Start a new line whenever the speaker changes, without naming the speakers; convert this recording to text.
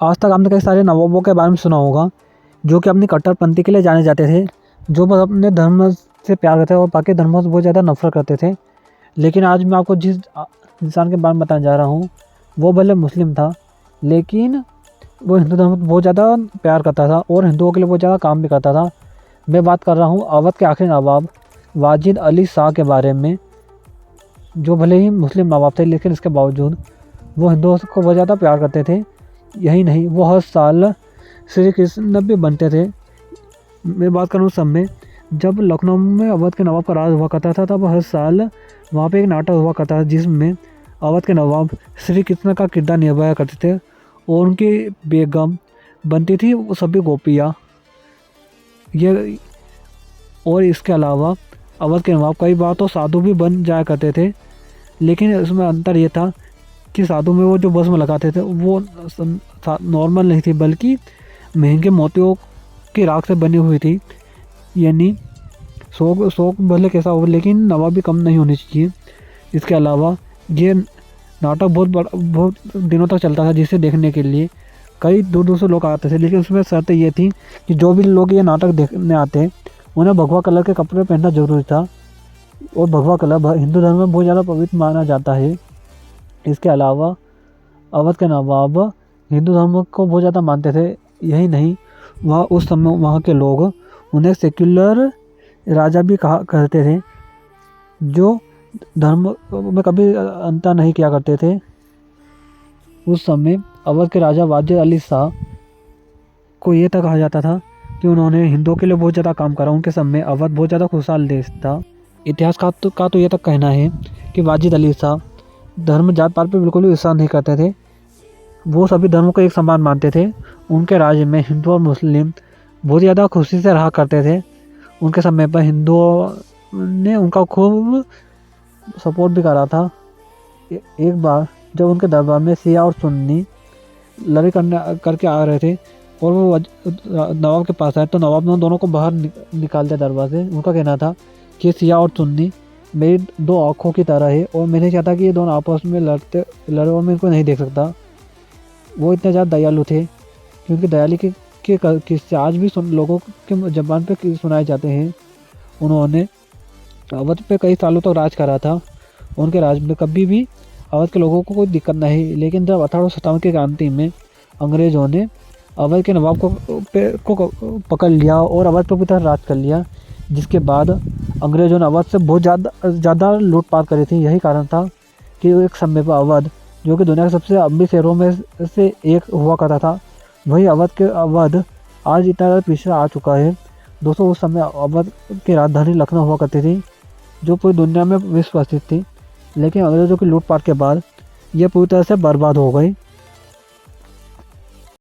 आज तक आपने कई सारे नवाबों के बारे में सुना होगा जो कि अपनी कट्टरपंथी के लिए जाने जाते थे, जो बस अपने धर्म से प्यार करते थे और बाकी धर्मों से बहुत ज़्यादा नफरत करते थे। लेकिन आज मैं आपको जिस इंसान के बारे में बताने जा रहा हूँ वो भले मुस्लिम था, लेकिन वो हिंदू धर्म को बहुत ज़्यादा प्यार करता था और हिंदुओं के लिए बहुत ज़्यादा काम भी करता था। मैं बात कर रहा हूँ अवध के आखिरी नवाब वाजिद अली शाह के बारे में, जो भले ही मुस्लिम नवाब थे लेकिन इसके बावजूद वो हिंदुओं को बहुत ज़्यादा प्यार करते थे। यही नहीं, वो हर साल श्री कृष्ण भी बनते थे। मैं बात करूँ उस समय जब लखनऊ में अवध के नवाब का राज हुआ करता था, तब हर साल वहाँ पे एक नाटक हुआ करता था जिसमें अवध के नवाब श्री कृष्ण का किरदार निभाया करते थे और उनकी बेगम बनती थी वो सभी गोपियाँ। ये और इसके अलावा अवध के नवाब कई बार तो साधु भी बन जाया करते थे, लेकिन इसमें अंतर ये था कि साधु में वो जो भस्म लगाते थे वो नॉर्मल नहीं थी, बल्कि महंगे मोतियों की राख से बनी हुई थी। यानी शौक भले कैसा हो लेकिन नवाबी कम नहीं होनी चाहिए। इसके अलावा ये नाटक बहुत दिनों तक चलता था, जिसे देखने के लिए कई दूर दूर से लोग आते थे। लेकिन उसमें शर्त ये थी कि जो भी लोग ये नाटक देखने आते उन्हें भगवा कलर के कपड़े पहनना जरूरी था, और भगवा कलर हिंदू धर्म में बहुत ज़्यादा पवित्र माना जाता है। इसके अलावा अवध के नवाब हिंदू धर्म को बहुत ज़्यादा मानते थे। यही नहीं, वह उस समय वहाँ के लोग उन्हें सेक्युलर राजा भी कहा करते थे, जो धर्म में कभी अंतर नहीं किया करते थे। उस समय अवध के राजा वाजिद अली शाह को ये तक कहा जाता था कि उन्होंने हिंदुओं के लिए बहुत ज़्यादा काम करा। उनके समय अवध बहुत ज़्यादा खुशहाल देश था। इतिहास का तो ये तक कहना है कि वाजिद अली शाह धर्म जात पात पर बिल्कुल भी विश्वास नहीं करते थे। वो सभी धर्मों को एक समान मानते थे। उनके राज्य में हिंदू और मुस्लिम बहुत ज़्यादा खुशी से रहा करते थे। उनके समय पर हिंदुओं ने उनका खूब सपोर्ट भी करा था। एक बार जब उनके दरबार में शिया और सुन्नी लड़ाई करके आ रहे थे और वो नवाब के पास आए, तो नवाब ने दोनों को बाहर निकाल दिया दरबार से। उनका कहना था कि शिया और सुन्नी मेरी दो आँखों की तरह है और मैं नहीं चाहता कि ये दोनों आपस में लड़े और मैं इनको नहीं देख सकता। वो इतने ज़्यादा दयालु थे क्योंकि दयालु के किस्से आज भी लोगों के जबान पे सुनाए जाते हैं। उन्होंने अवध पे कई सालों तक राज करा था। उनके राज में कभी भी अवध के लोगों को कोई दिक्कत नहीं। लेकिन जब 1857 की क्रांति में अंग्रेज़ों ने अवध के नवाब को पकड़ लिया और अवध पर पूरी तरह राज कर लिया, जिसके बाद अंग्रेज़ों ने अवध से बहुत ज़्यादा लूटपाट करी थी। यही कारण था कि एक समय पर अवध, जो कि दुनिया के सबसे अमीर शहरों में से एक हुआ करता था, वही अवध आज इतना ज़्यादा पीछे आ चुका है। दोस्तों, उस समय अवध की राजधानी लखनऊ हुआ करती थी, जो पूरी दुनिया में विश्व प्रसिद्ध थी। लेकिन अंग्रेज़ों की लूटपाट के बाद ये पूरी तरह से बर्बाद हो गई।